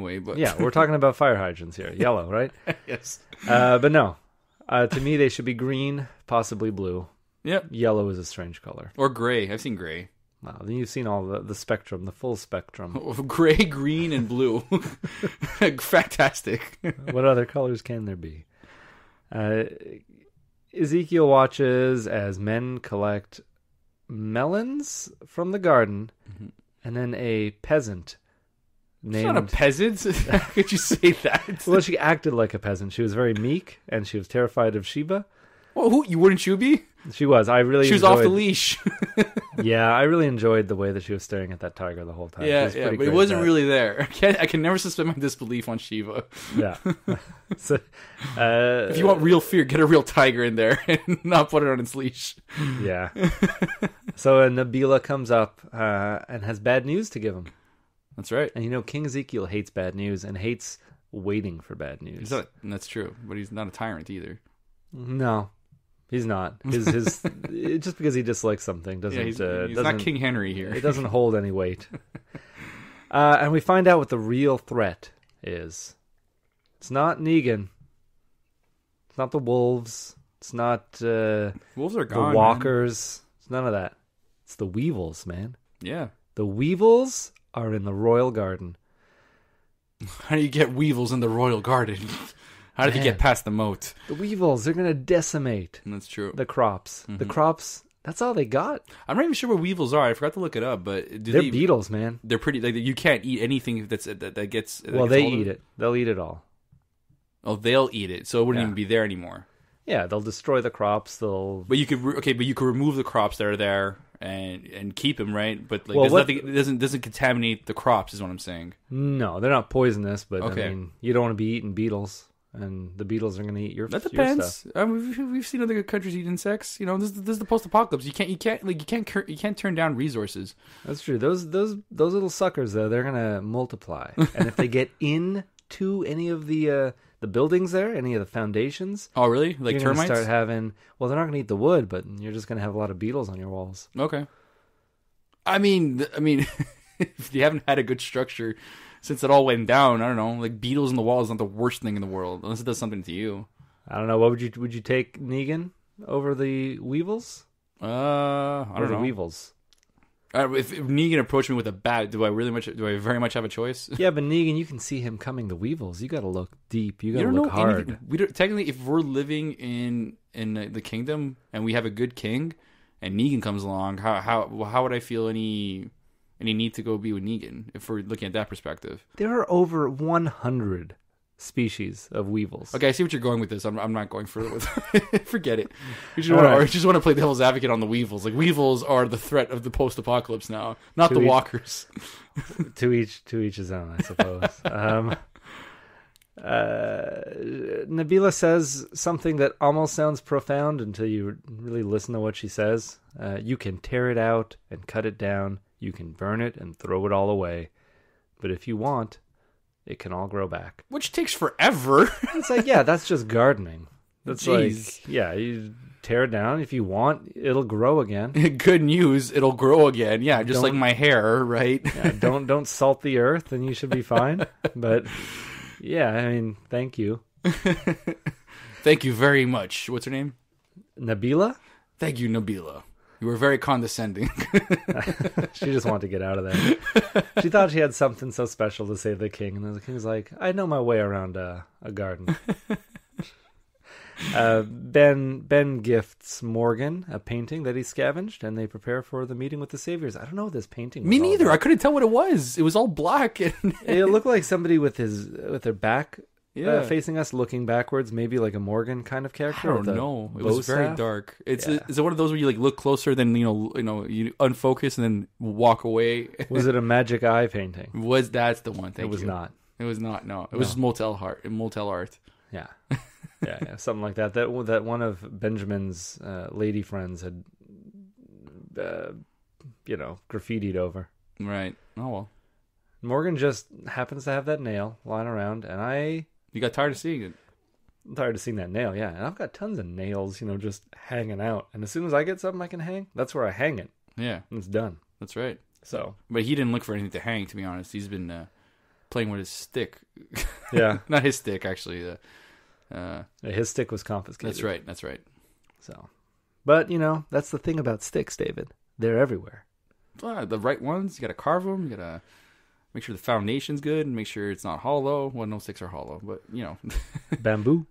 anyway. But Yeah, we're talking about fire hydrants here. Yellow, right? yes. But no. To me, they should be green, possibly blue. Yep. Yellow is a strange color. Or gray. I've seen gray. Wow, then you've seen all the spectrum, the full spectrum. Gray, green, and blue. Fantastic. What other colors can there be? Ezekiel watches as men collect melons from the garden, and then a peasant named... She's not a peasant. How could you say that? Well, she acted like a peasant. She was very meek, and she was terrified of Sheba. Well, wouldn't you be? She was. She was off the leash. Yeah, I really enjoyed the way that she was staring at that tiger the whole time. Yeah, but it wasn't really there. I can never suspend my disbelief on Shiva. Yeah. So, if you want real fear, get a real tiger in there and not put it on its leash. Yeah. So Nabila comes up and has bad news to give him. That's right. And King Ezekiel hates bad news and hates waiting for bad news. That's true, but he's not a tyrant either. No. He's not. His just because he dislikes something doesn't. He's not King Henry here. It doesn't hold any weight. And we find out what the real threat is. It's not Negan. It's not the wolves. It's not wolves are gone. The walkers. Man. It's none of that. It's the Weevils, man. Yeah. The Weevils are in the royal garden. How do you get Weevils in the royal garden? How did you get past the moat? The Weevils, they're going to decimate. That's true. The crops. Mm-hmm. The crops, that's all they got. I'm not even sure what Weevils are. I forgot to look it up, but they're beetles, man. They're pretty, you can't eat anything that gets... Well, they eat it. They'll eat it all. Oh, they'll eat it, so it wouldn't even be there anymore. Yeah, they'll destroy the crops. But you could remove the crops that are there and keep them, right? But nothing, it doesn't contaminate the crops, is what I'm saying. No, they're not poisonous, but I mean, you don't want to be eating beetles. And the beetles are going to eat your stuff. That depends. We've seen other countries eat insects. This is the post-apocalypse. You can't turn down resources. That's true. Those little suckers though, they're going to multiply. And if they get into any of the buildings there, any of the foundations. Oh, really? Like you're termites? Start having. Well, they're not going to eat the wood, but you're just going to have a lot of beetles on your walls. Okay. I mean, if you haven't had a good structure. Since it all went down, I don't know. Like beetles in the wall is not the worst thing in the world, unless it does something to you. I don't know. What would you take Negan over the Weevils? I don't know. The Weevils. If Negan approached me with a bat, do I very much have a choice? Yeah, but Negan, you can see him coming. The Weevils, you got to look deep. You got to look hard. Technically, if we're living in the kingdom and we have a good king, and Negan comes along, how would I feel any need to go be with Negan, if we're looking at that perspective? There are over 100 species of Weevils. Okay, I see what you're going with this. I'm not going further with it. Forget it. You just want to play devil's advocate on the Weevils. Like, Weevils are the threat of the post-apocalypse now, not the walkers. To each his own, I suppose. Nabila says something that almost sounds profound until you really listen to what she says. You can tear it out and cut it down. You can burn it and throw it all away. But if you want, it can all grow back. Which takes forever. It's like, yeah, that's just gardening. That's like, yeah, you tear it down. If you want, it'll grow again. Good news, it'll grow again. Yeah, just like my hair, right? Yeah, don't salt the earth and you should be fine. But yeah, I mean, thank you. Thank you very much. What's her name? Nabila? Thank you, Nabila. You were very condescending. She just wanted to get out of there. She thought she had something so special to say to the king. And the king's like, I know my way around a garden. Ben gifts Morgan a painting that he scavenged, and they prepare for the meeting with the saviors. I don't know what this painting was. Me neither. I couldn't tell what it was. It was all black. It looked like somebody with their back facing us, looking backwards, maybe like a Morgan kind of character. I don't know. It was very dark. Is it one of those where you look closer, then you unfocus and then walk away? Was it a magic eye painting? That's the one? It was not. It was not. No, it was just motel art. Yeah. Yeah, something like that. That one of Benjamin's lady friends had, graffitied over. Right. Oh well. Morgan just happens to have that nail lying around, and you got tired of seeing it. I'm tired of seeing that nail, yeah. And I've got tons of nails, just hanging out. And as soon as I get something I can hang, that's where I hang it. Yeah. And it's done. That's right. So, but he didn't look for anything to hang, to be honest. He's been playing with his stick. Yeah. Not his stick, actually. His stick was confiscated. That's right. So, but that's the thing about sticks, David. They're everywhere. The right ones, you got to carve them. You got to make sure the foundation's good and make sure it's not hollow. Well, no sticks are hollow, but Bamboo.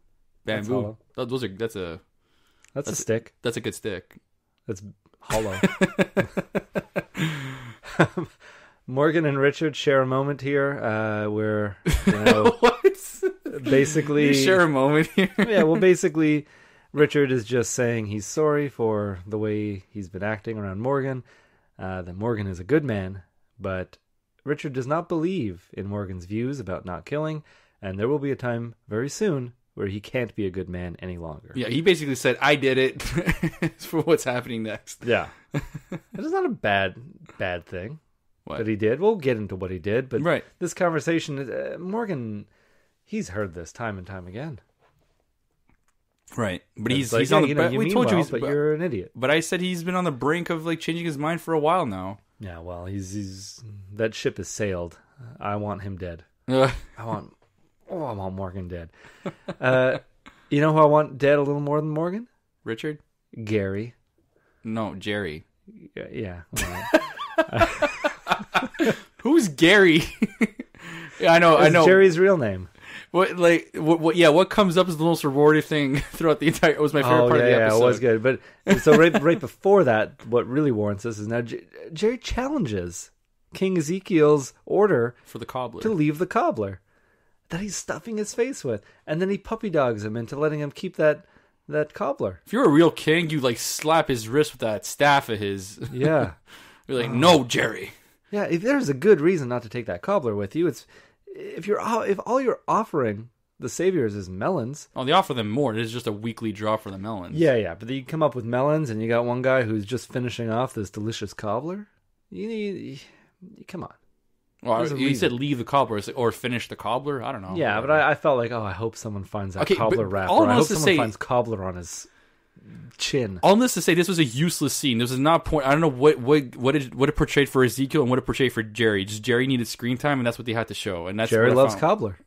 Bamboo. That's a stick. That's a good stick. That's hollow. Morgan and Richard share a moment here where What? Basically You share a moment here. Yeah, well, basically Richard is just saying he's sorry for the way he's been acting around Morgan, that Morgan is a good man, but Richard does not believe in Morgan's views about not killing, and there will be a time very soon where he can't be a good man any longer. Yeah, he basically said, I did it for what's happening next. Yeah. It's not a bad thing What? that he did. We'll get into what he did, but Right. this conversation, Morgan, he's heard this time and time again. Right. But It's he's on the we told you, but you're an idiot. But I said he's been on the brink of changing his mind for a while now. Yeah, well, he's that ship has sailed. I want him dead. Uh, I want Morgan dead. You know who I want dead a little more than Morgan? Richard? Gary. No, Jerry. Yeah. All right. Who's Gary? Yeah, I know. It's Jerry's real name. What comes up as the most rewarding thing throughout the entire... It was my favorite part of the episode. Yeah, it was good. But so right before that, what really warrants us is now Jerry challenges King Ezekiel's order For the cobbler. to leave the cobbler that he's stuffing his face with, and then he puppy dogs him into letting him keep that cobbler. If you're a real king, you slap his wrist with that staff of his. Yeah. You're like, no, Jerry. Yeah, if there's a good reason not to take that cobbler with you, it's if all you're offering the saviors is melons. Oh, they offer them more. It is just a weekly draw for the melons. Yeah, but then you come up with melons, and you got one guy who's just finishing off this delicious cobbler. You come on. Well, There's a you reason. said leave the cobbler or finish the cobbler. I don't know. Yeah, but I felt like, I hope someone finds that Okay, cobbler but wrapper. all I'm I hope supposed to someone say- finds cobbler on his chin. All this to say, this was a useless scene. This is not point. I don't know what it portrayed for Ezekiel and what it portrayed for Jerry. Just Jerry needed screen time, and that's what they had to show. And that's Jerry what I loves found. cobbler.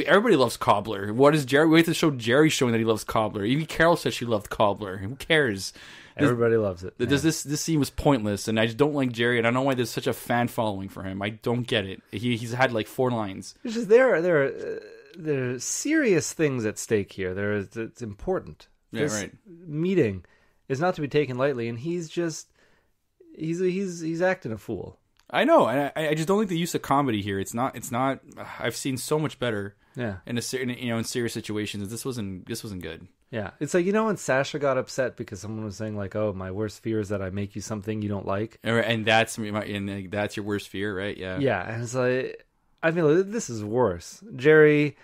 Everybody loves cobbler. What is Jerry? We have to show Jerry showing that he loves cobbler. Even Carol said she loved cobbler. Who cares? Everybody loves it. This scene was pointless, and I just don't like Jerry, and I don't know why there's such a fan following for him. I don't get it. He's had 4 lines. It's just there are serious things at stake here. It's important. Yeah, This right. meeting is not to be taken lightly, and he's acting a fool. I know, and I just don't like the use of comedy here. It's not. I've seen so much better. Yeah. In serious situations. This wasn't good. Yeah, it's like, when Sasha got upset because someone was saying oh, my worst fear is that I make you something you don't like. And that's your worst fear, right? Yeah. Yeah, and it's like, I feel like this is worse. Jerry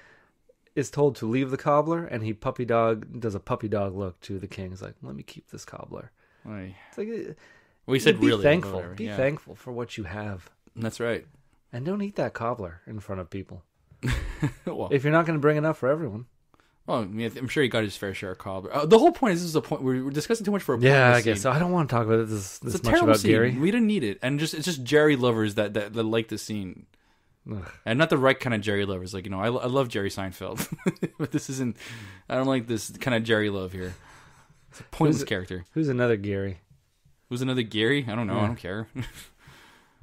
is told to leave the cobbler, and he does a puppy dog look to the king. He's like, let me keep this cobbler. It's like, Well, he said be really. thankful. Whatever, Be yeah. thankful for what you have, That's right. and don't eat that cobbler in front of people. Well, If you're not going to bring enough for everyone. I mean, I'm sure he got his fair share of cobbler. The whole point is, this is a point we're discussing too much for a point. Yeah, I guess so. I don't want to talk about this It's a much terrible about scene. Gary. We didn't need it, and it's just Jerry lovers that like the scene, and not the right kind of Jerry lovers. I love Jerry Seinfeld, but this isn't. I don't like this kind of Jerry love here. It's a pointless character. Who's another Gary? Who's another Gary? I don't know. Yeah. I don't care.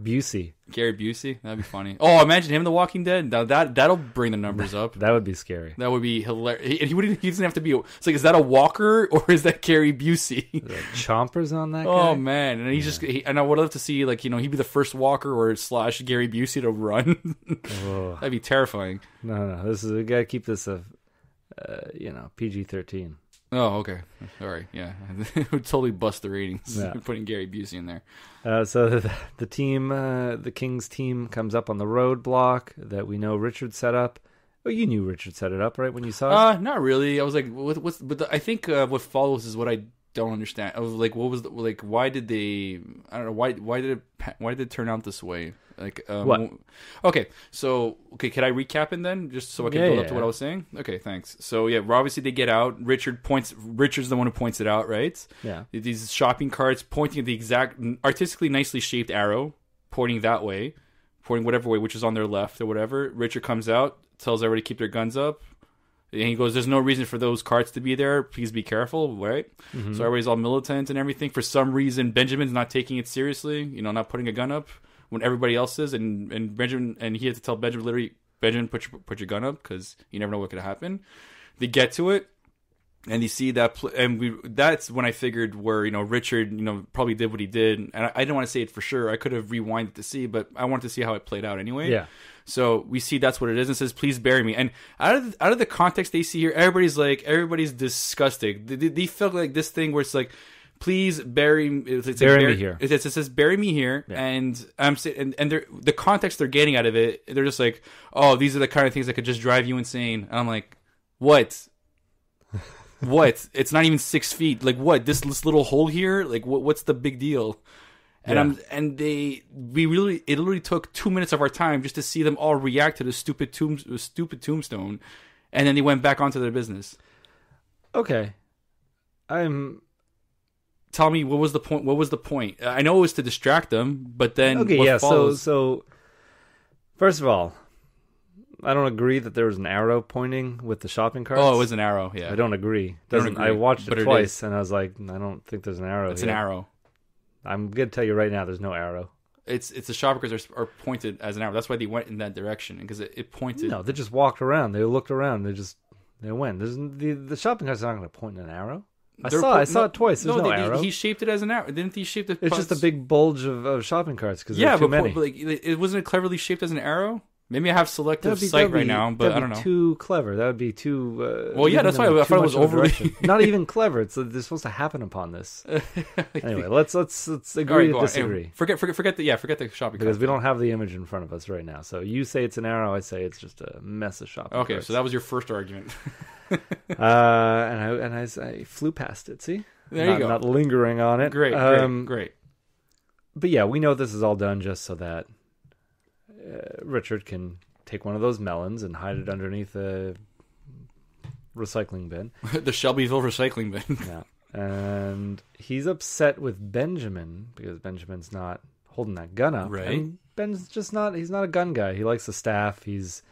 Busey. Gary Busey. That'd be funny. Oh, imagine him in The Walking Dead. Now that'll bring the numbers up. That would be scary. That would be hilarious. He doesn't have to be. It's like, is that a walker or is that Gary Busey? Chompers on that guy? Oh man, and and I would love to see he'd be the first walker or / Gary Busey to run. Oh. That'd be terrifying. No. We gotta keep this PG-13. Oh, okay. All right. Yeah, it would totally bust the ratings. Yeah. Putting Gary Busey in there. So the team, the King's team, comes up on the roadblock that we know Richard set up. Well, you knew Richard set it up, right? When you saw it? Not really. I was like, I think what follows is what I don't understand. I was like, what was why did they? I don't know. Why did it turn out this way? What? Okay, can I recap it then, just so I can build up to what I was saying? Okay, thanks. So yeah, obviously they get out. Richard's the one who points it out, right? Yeah. These shopping carts pointing at the exact artistically nicely shaped arrow, pointing that way. pointing whatever way, which is on their left or whatever. Richard comes out, tells everybody to keep their guns up. And he goes, there's no reason for those carts to be there. Please be careful, right? Mm-hmm. So everybody's all militant and everything. For some reason, Benjamin's not taking it seriously, not putting a gun up when everybody else is. And Benjamin, and he had to tell Benjamin, literally, Benjamin, put your gun up because you never know what could happen. They get to it, and you see that, that's when I figured where, Richard, probably did what he did. And I didn't want to say it for sure. I could have rewinded to see, but I wanted to see how it played out anyway. Yeah. So we see that's what it is, and it says, "Please bury me." And out of the context they see here, everybody's disgusting. They felt like this thing where it's like, "Please bury me." Bury me here. It says, "Bury me here," yeah. And I'm saying, and the context they're getting out of it, they're just like, "Oh, these are the kind of things that could just drive you insane." And I'm like, "What? What? It's not even 6 feet. Like what? This little hole here? Like what's the big deal?" And it literally took 2 minutes of our time just to see them all react to the stupid tombstone, and then they went back onto their business. Okay, Tell me, what was the point? What was the point? I know it was to distract them, but then okay, what yeah. follows? So first of all, I don't agree that there was an arrow pointing with the shopping carts. Oh, it was an arrow. Yeah, I don't agree. I watched it twice, and I was like, I don't think there's an arrow. It's an arrow. I'm going to tell you right now, there's no arrow. It's the shopping carts are pointed as an arrow. That's why they went in that direction, because it pointed. No, they just walked around. They looked around. They went. The shopping carts are not going to point an arrow. I saw it twice. There's no arrow. He shaped it as an arrow. Didn't he shape it? It's just a big bulge of shopping carts because there are too many. But it wasn't cleverly shaped as an arrow. Maybe I have selective sight right now, but I don't know. Too clever. That would be too. Well, yeah, that's why I thought it was overly. Not even clever. They're supposed to happen upon this. Anyway, let's agree to disagree. Anyway, forget the shopping because we don't have the image in front of us right now. So you say it's an arrow. I say it's just a mess of shopping. Okay, carts. So that was your first argument. And I flew past it. See, there you go. Not lingering on it. Great. But yeah, we know this is all done just so that Richard can take one of those melons and hide it underneath a recycling bin. The Shelbyville recycling bin. Yeah. And he's upset with Benjamin because Benjamin's not holding that gun up. Right. And Ben's just he's not a gun guy. He likes the staff. He's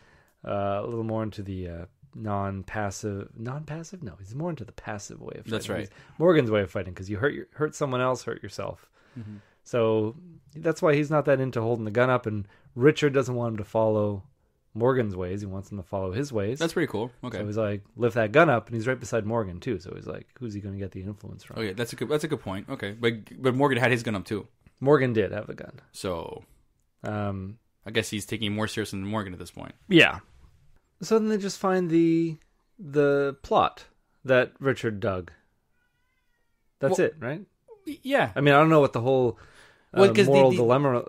a little more into the non-passive? No, he's more into the passive way of fighting. That's right. He's Morgan's way of fighting because you hurt someone else, hurt yourself. Mm-hmm. So that's why he's not that into holding the gun up, and Richard doesn't want him to follow Morgan's ways. He wants him to follow his ways. That's pretty cool. Okay. So he's like, lift that gun up, and he's right beside Morgan too. So he's like, who's he going to get the influence from? Okay, that's a good point. Okay, but Morgan had his gun up too. Morgan did have the gun. So, I guess he's taking it more seriously than Morgan at this point. Yeah. So then they just find the plot that Richard dug. That's it, right? Yeah. I mean, I don't know what the whole moral dilemma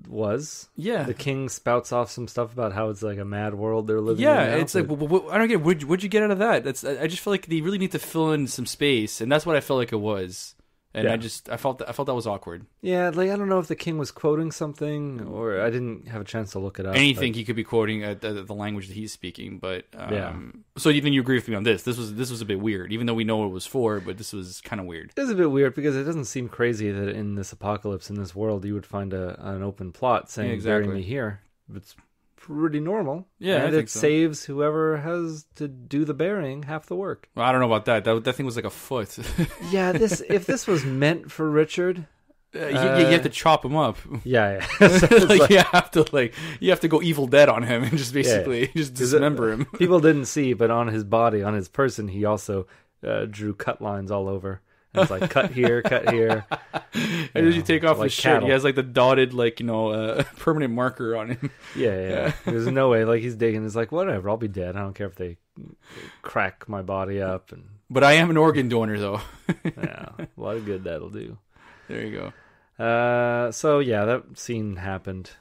was. Yeah. The king spouts off some stuff about how it's like a mad world they're living in. Yeah, it's like, I don't get it. What'd you get out of that? I just feel like they really need to fill in some space, and that's what I felt like it was. And yeah. I felt that was awkward. Yeah, like I don't know if the king was quoting something, or I didn't have a chance to look it up. Anything he could be quoting the language that he's speaking, but yeah. So even you agree with me on this? This was a bit weird, even though we know what it was for, but this was kind of weird. It is a bit weird because it doesn't seem crazy that in this apocalypse, in this world, you would find an open plot saying exactly. "Bury me here." It's pretty normal. Yeah, and it so. Saves whoever has to do the burying half the work. Well, I don't know about that. That thing was like a foot. Yeah, if this was meant for Richard, you have to chop him up. Yeah. So you have to go Evil Dead on him and just basically just dismember him. People didn't see, but on his body, on his person, he also drew cut lines all over. And it's like cut here, cut here. And then you take off his shirt. He has like the dotted, permanent marker on him. Yeah. There's no way. Like he's digging. It's like whatever. I'll be dead. I don't care if they crack my body up. But I am an organ donor, though. Yeah, a lot of good that'll do. There you go. So yeah, that scene happened.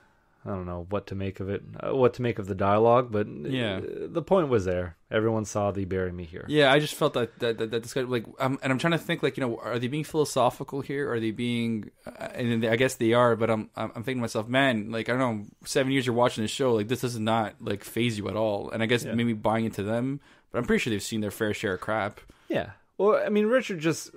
I don't know what to make of it, what to make of the dialogue, but yeah, the point was there. Everyone saw the bury me here. Yeah, I just felt that this guy, and I'm trying to think, are they being philosophical here? Are they being, and I guess they are, but I'm thinking to myself, man, I don't know, 7 years you're watching this show, this does not phase you at all, and I guess maybe buying into them, but I'm pretty sure they've seen their fair share of crap. Yeah, well, I mean, Richard just.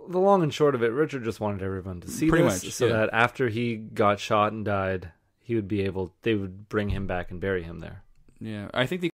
The long and short of it, Richard just wanted everyone to see pretty this, much, so that after he got shot and died, he would be able. They would bring him back and bury him there. Yeah, I think they